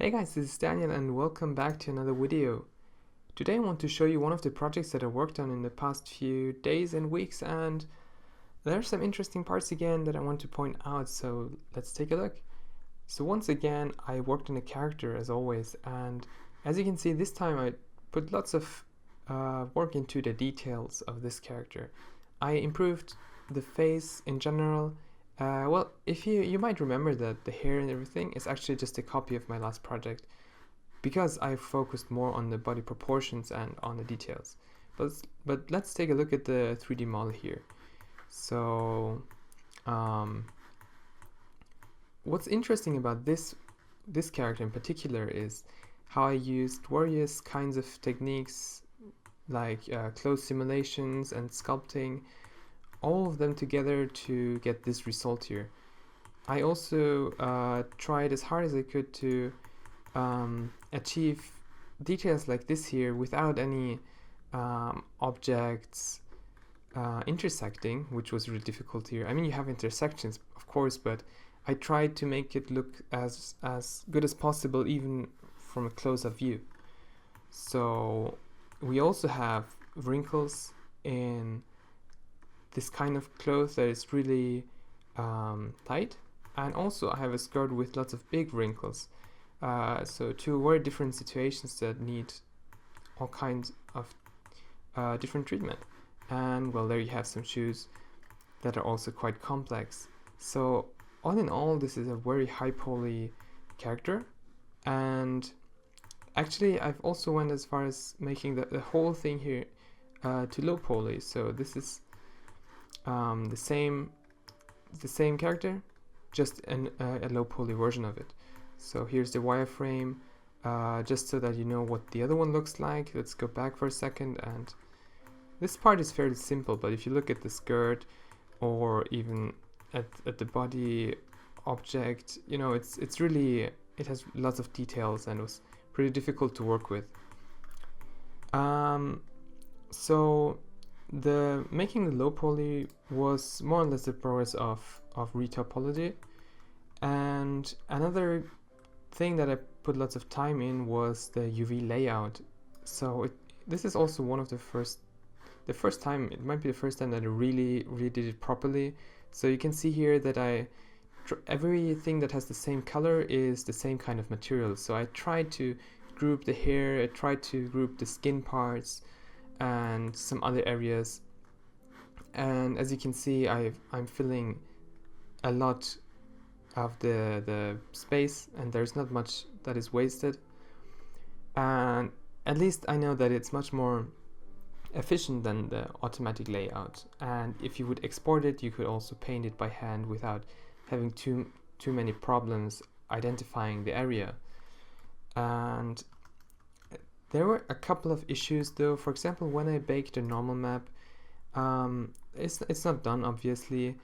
Hey guys, this is Daniel and welcome back to another video. Today I want to show you one of the projects that I worked on in the past few days and weeks, and there are some interesting parts again that I want to point out, so let's take a look. So once again I worked on a character as always, and as you can see this time I put lots of work into the details of this character. I improved the face in general. Well, if you might remember that the hair and everything is actually just a copy of my last project because I focused more on the body proportions and on the details. But let's take a look at the 3D model here. So what's interesting about this character in particular is how I used various kinds of techniques like close simulations and sculpting, all of them together to get this result here. I also tried as hard as I could to achieve details like this here without any objects intersecting, which was really difficult here. I mean, you have intersections, of course, but I tried to make it look as good as possible even from a close-up view. So we also have wrinkles in this kind of cloth that is really tight, and also I have a skirt with lots of big wrinkles, so two very different situations that need all kinds of different treatment. And well, there you have some shoes that are also quite complex. So all in all, this is a very high poly character, and actually I've also went as far as making the whole thing here to low poly. So this is the same character, just a low poly version of it. So here's the wireframe, just so that you know what the other one looks like. Let's go back for a second, and this part is fairly simple, but if you look at the skirt or even at the body object, you know, it's really, it has lots of details and it was pretty difficult to work with. So the making the low poly was more or less the progress of retopology. And another thing that I put lots of time in was the UV layout. So this is also one of the first time, it might be the first time that I really did it properly. So you can see here that everything that has the same color is the same kind of material. So I tried to group the hair, I tried to group the skin parts and some other areas, and as you can see I'm filling a lot of the space, and there's not much that is wasted, and at least I know that it's much more efficient than the automatic layout. And if you would export it, you could also paint it by hand without having too many problems identifying the area. And there were a couple of issues though. For example, when I baked a normal map, it's not done obviously.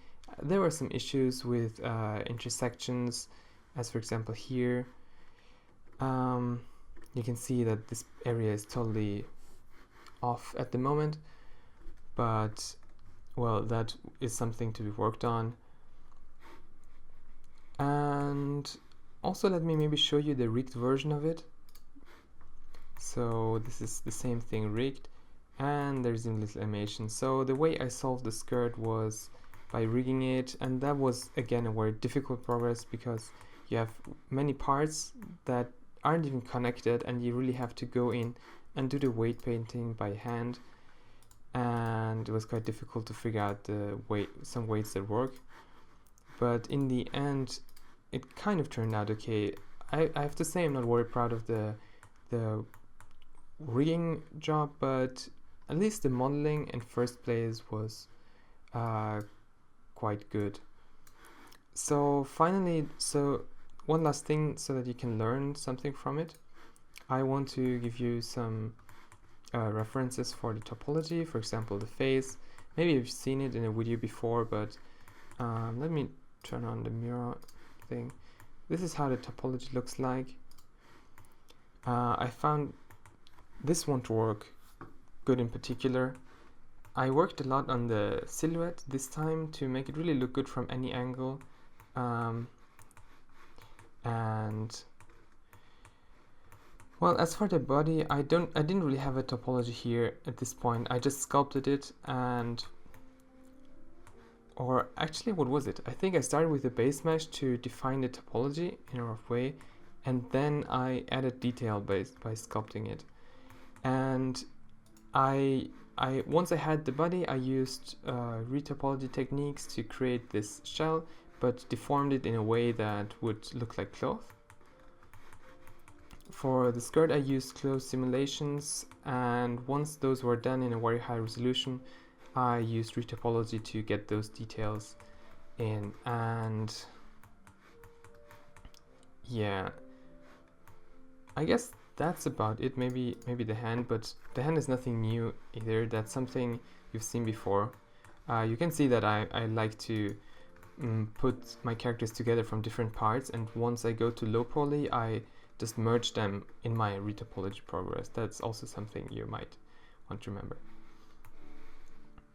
There were some issues with intersections, as for example here. You can see that this area is totally off at the moment, but well, that is something to be worked on. And also let me maybe show you the rigged version of it. So this is the same thing rigged, and there's a little animation. So the way I solved the skirt was by rigging it, and that was again a very difficult progress because you have many parts that aren't even connected, and you really have to go in and do the weight painting by hand, and it was quite difficult to figure out some weights that work. But in the end it kind of turned out okay. I have to say I'm not very proud of the rigging job, but at least the modeling in first place was quite good. So finally, so one last thing so that you can learn something from it, I want to give you some references for the topology. For example, the face. Maybe you've seen it in a video before, but let me turn on the mirror thing. This is how the topology looks like. I found this won't work good in particular. I worked a lot on the silhouette this time to make it really look good from any angle, and Well, as for the body, I didn't really have a topology here at this point. I just sculpted it, or actually, what was it? I think I started with the base mesh to define the topology in a rough way, and then I added detail by sculpting it. And once I had the body, I used retopology techniques to create this shell, but deformed it in a way that would look like cloth. For the skirt, I used clothes simulations, and once those were done in a very high resolution, I used retopology to get those details in. And yeah, I guess that's about it. Maybe the hand, but the hand is nothing new either. That's something you've seen before. You can see that I like to put my characters together from different parts, and once I go to low poly, I just merge them in my retopology progress. That's also something you might want to remember.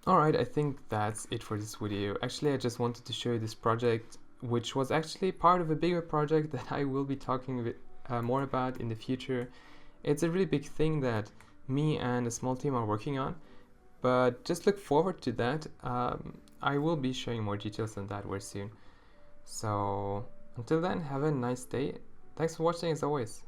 Alright, I think that's it for this video. Actually, I just wanted to show you this project, which was actually part of a bigger project that I will be talking more about in the future. It's a really big thing that me and a small team are working on, but just look forward to that. I will be showing more details on that very soon. So until then, have a nice day. Thanks for watching as always.